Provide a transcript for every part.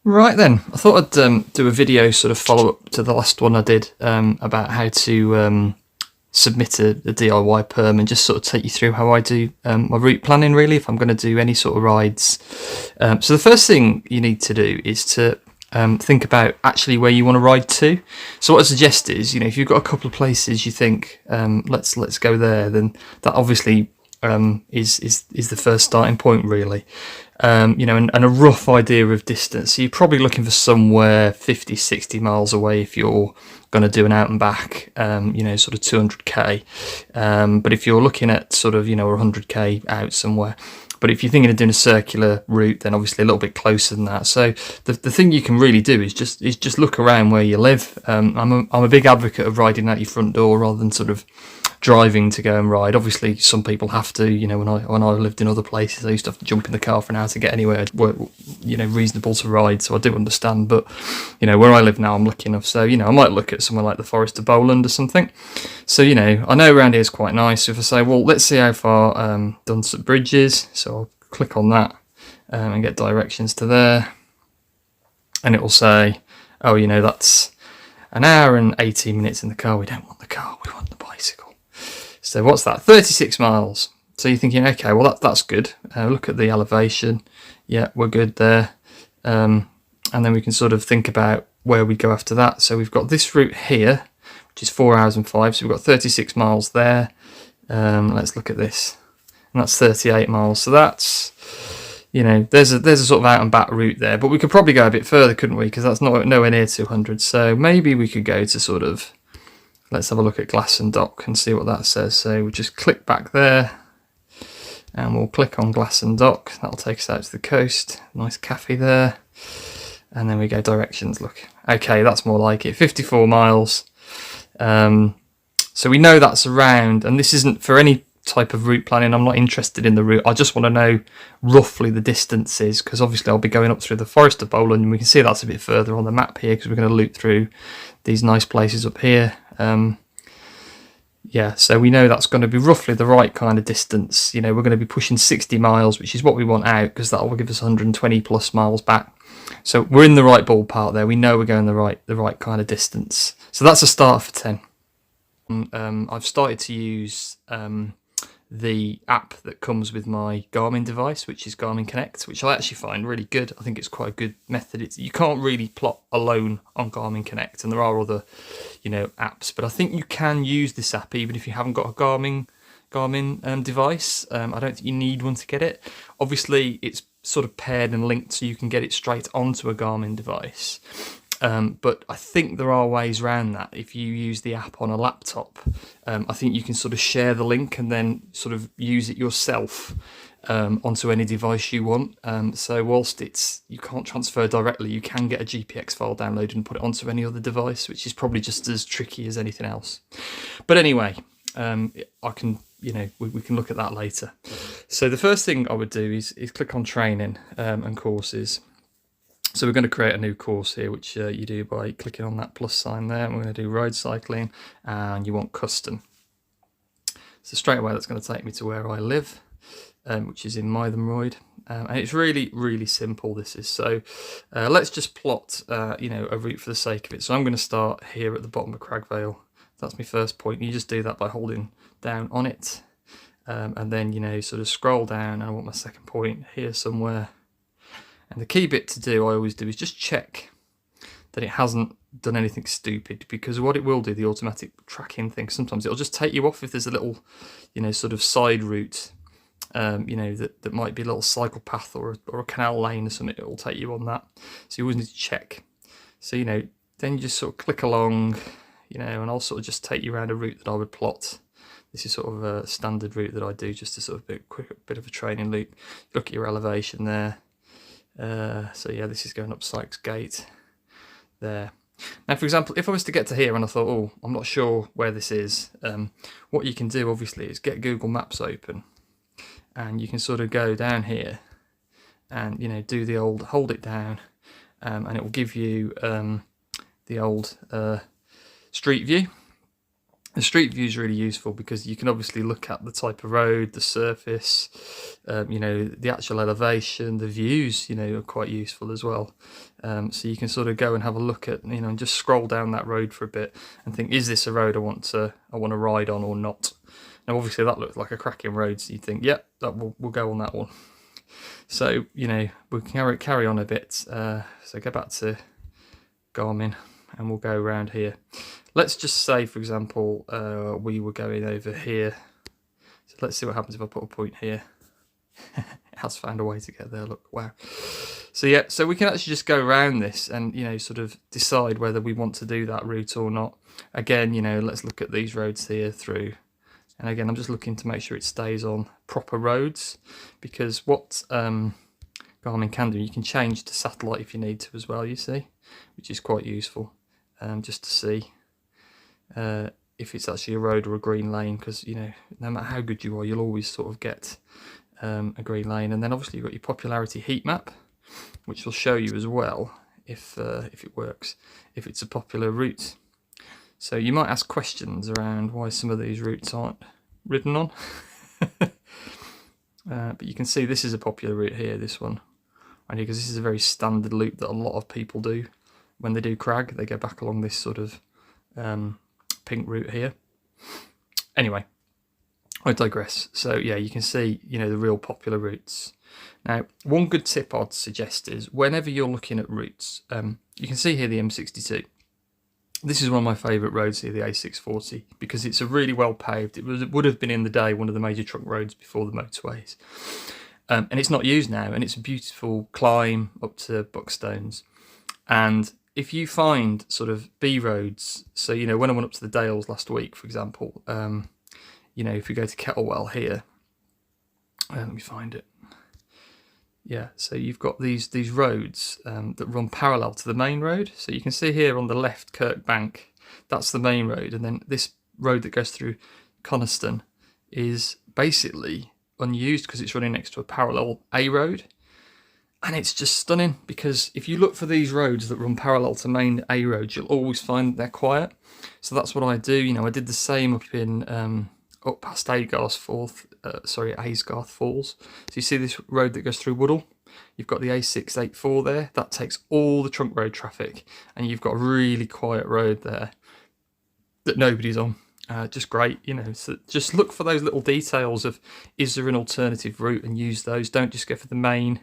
Right then, I thought I'd do a video sort of follow up to the last one I did about how to submit a DIY perm and just sort of take you through how I do my route planning really if I'm going to do any sort of rides. So the first thing you need to do is to think about actually where you want to ride to. So what I suggest is, if you've got a couple of places you think let's go there, then that obviously is the first starting point really. And a rough idea of distance. So you're probably looking for somewhere 50, 60 miles away if you're going to do an out and back, sort of 200k. But if you're looking at sort of, 100k out somewhere. But if you're thinking of doing a circular route, then obviously a little bit closer than that. So the thing you can really do is just look around where you live. I'm a big advocate of riding out your front door rather than sort of driving to go and ride. Obviously, some people have to. When I lived in other places, I used to have to jump in the car for an hour to get anywhere, reasonable to ride. So I do understand. But where I live now, I'm lucky enough. So I might look at somewhere like the Forest of Bowland or something. So I know around here is quite nice. So if I say, well, let's see how far Dunsop Bridge is. So I'll click on that and get directions to there, and it will say, oh, that's an hour and 18 minutes in the car. We don't want the car, we want the bicycle. So what's that? 36 miles. So you're thinking, okay, well that's good. Look at the elevation. Yeah, we're good there. And then we can sort of think about where we go after that. So we've got this route here, which is 4 hours and 5. So we've got 36 miles there. Let's look at this. And that's 38 miles. So that's, there's a sort of out and back route there. But we could probably go a bit further, couldn't we? Because that's nowhere near 200. So maybe we could go to sort of, let's have a look at Glasson Dock and see what that says. So we'll just click back there and we'll click on Glasson Dock. That'll take us out to the coast. Nice cafe there. And then we go directions. Look, okay, that's more like it. 54 miles. So we know that's around, and this isn't for any type of route planning. I'm not interested in the route. I just want to know roughly the distances, because obviously I'll be going up through the Forest of Bowland, and we can see that's a bit further on the map here because we're going to loop through these nice places up here. So we know that's going to be roughly the right kind of distance. We're going to be pushing 60 miles, which is what we want out, because that will give us 120 plus miles back. So we're in the right ballpark there. We know we're going the right kind of distance. So that's a start for 10. I've started to use the app that comes with my Garmin device, which is Garmin Connect, which I actually find really good. I think it's quite a good method. You can't really plot alone on Garmin Connect, and there are other, apps, but I think you can use this app even if you haven't got a Garmin device. I don't think you need one to get it. Obviously, it's sort of paired and linked so you can get it straight onto a Garmin device. But I think there are ways around that. If you use the app on a laptop, I think you can sort of share the link and then sort of use it yourself onto any device you want. So whilst you can't transfer directly, you can get a GPX file downloaded and put it onto any other device, which is probably just as tricky as anything else. But anyway, I can, we can look at that later. So the first thing I would do is click on training and courses. So we're going to create a new course here, which you do by clicking on that plus sign there. And we're going to do road cycling, and you want custom. So straight away, that's going to take me to where I live, which is in Mythenroyd. And it's really, really simple, this is. So let's just plot, a route for the sake of it. So I'm going to start here at the bottom of Cragvale. That's my first point. You just do that by holding down on it. And then, sort of scroll down, and I want my second point here somewhere. And the key bit to do, I always do, is just check that it hasn't done anything stupid, because what it will do, the automatic tracking thing, sometimes it'll just take you off if there's a little, sort of side route, that might be a little cycle path or a canal lane or something. It will take you on that. So you always need to check. So, then you just sort of click along, and I'll sort of just take you around a route that I would plot. This is sort of a standard route that I do, just a sort of bit of a training loop. Look at your elevation there. So yeah, this is going up Sykes Gate there. Now, for example, if I was to get to here and I thought, oh, I'm not sure where this is, what you can do obviously is get Google Maps open, and you can sort of go down here and do the old hold it down, and it will give you the old street view. The street view is really useful because you can obviously look at the type of road, the surface, the actual elevation, the views, are quite useful as well. So you can sort of go and have a look at, and just scroll down that road for a bit and think, is this a road I want to ride on or not? Now, obviously, that looks like a cracking road, so you think, yep, we'll go on that one. So, we'll carry on a bit. So go back to Garmin and we'll go around here. Let's just say, for example, we were going over here. So let's see what happens if I put a point here. It has found a way to get there, look, wow. So yeah, so we can actually just go around this and, sort of decide whether we want to do that route or not. Again, let's look at these roads here through. And again, I'm just looking to make sure it stays on proper roads, because what Garmin can do, you can change to satellite if you need to as well, you see, which is quite useful, just to see if it's actually a road or a green lane, because no matter how good you are, you'll always sort of get a green lane. And then obviously you've got your popularity heat map, which will show you as well if it works, if it's a popular route. So you might ask questions around why some of these routes aren't ridden on. But you can see this is a popular route here, this one, right here, because this is a very standard loop that a lot of people do when they do crag. They go back along this sort of pink route here. Anyway, I digress. So yeah, you can see, the real popular routes. Now, one good tip I'd suggest is whenever you're looking at routes, you can see here the M62. This is one of my favourite roads here, the A640, because it's a really well paved. It would have been in the day one of the major trunk roads before the motorways. And it's not used now, and it's a beautiful climb up to Buckstones. And if you find sort of B roads, so, when I went up to the Dales last week, for example, if we go to Kettlewell here, let me find it. Yeah, so you've got these roads that run parallel to the main road. So you can see here on the left, Kirk Bank, that's the main road. And then this road that goes through Coniston is basically unused because it's running next to a parallel A road. And it's just stunning, because if you look for these roads that run parallel to main A roads, you'll always find they're quiet. So that's what I do. I did the same up in up past Aysgarth Falls. So you see this road that goes through Woodall? You've got the A684 there. That takes all the trunk road traffic, and you've got a really quiet road there that nobody's on. Just great, so just look for those little details of, is there an alternative route, and use those. Don't just go for the main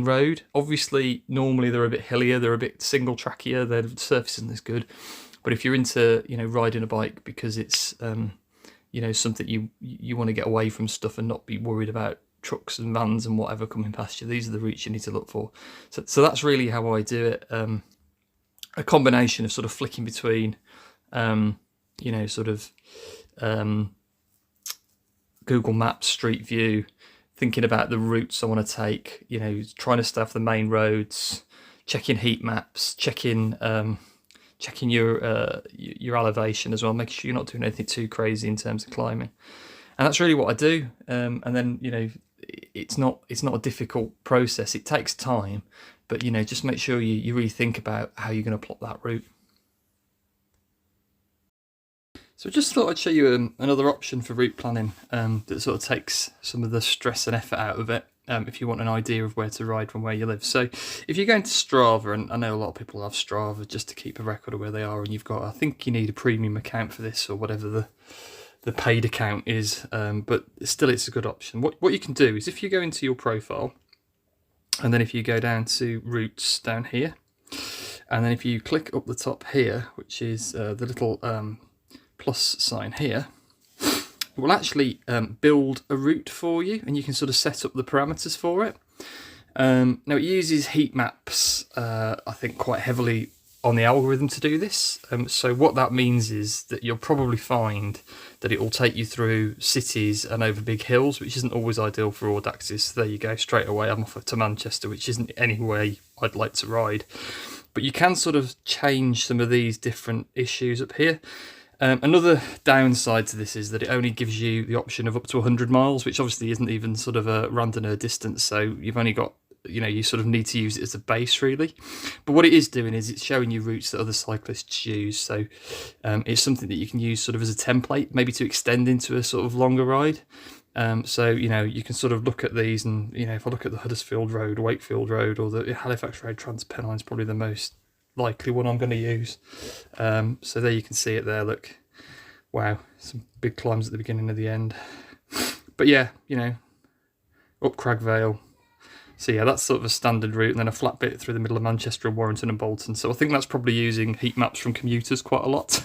road. Obviously, normally they're a bit hillier, they're a bit single trackier, their surface isn't as good. But if you're into, riding a bike because it's something you want to get away from stuff and not be worried about trucks and vans and whatever coming past you, these are the routes you need to look for. So that's really how I do it. A combination of sort of flicking between, Google Maps, Street View, thinking about the routes I want to take, trying to stay off the main roads, checking heat maps, checking your elevation as well, making sure you're not doing anything too crazy in terms of climbing. And that's really what I do. And then, it's not a difficult process. It takes time, but, just make sure you really think about how you're going to plot that route. So I just thought I'd show you another option for route planning that sort of takes some of the stress and effort out of it, if you want an idea of where to ride from where you live. So if you're going to Strava, and I know a lot of people have Strava just to keep a record of where they are, and you've got, I think you need a premium account for this, or whatever the paid account is, but still it's a good option. What you can do is, if you go into your profile, and then if you go down to routes down here, and then if you click up the top here, which is the little plus sign here, it will actually build a route for you, and you can sort of set up the parameters for it. Now it uses heat maps, I think, quite heavily on the algorithm to do this. So what that means is that you'll probably find that it will take you through cities and over big hills, which isn't always ideal for Audaxes. So there you go, straight away I'm off to Manchester, which isn't any way I'd like to ride. But you can sort of change some of these different issues up here. Another downside to this is that it only gives you the option of up to 100 miles, which obviously isn't even sort of a Randonneur distance, so you've only got you know, you sort of need to use it as a base really. But what it is doing is it's showing you routes that other cyclists use. So it's something that you can use sort of as a template, maybe to extend into a sort of longer ride. So, you know, you can sort of look at these and, you know, if I look at the Huddersfield Road, Wakefield Road, or the Halifax Road, Transpennine is probably the most likely one I'm going to use. So there you can see it there, look. Wow, some big climbs at the beginning and the end. But yeah, you know, up Cragvale. So yeah, that's sort of a standard route, and then a flat bit through the middle of Manchester and Warrington and Bolton. So I think that's probably using heat maps from commuters quite a lot,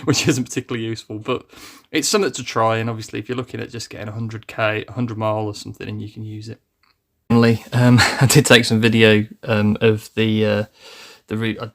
which isn't particularly useful, but it's something to try. And obviously, if you're looking at just getting 100k, 100 mile or something, and you can use it. Finally, I did take some video of the route. I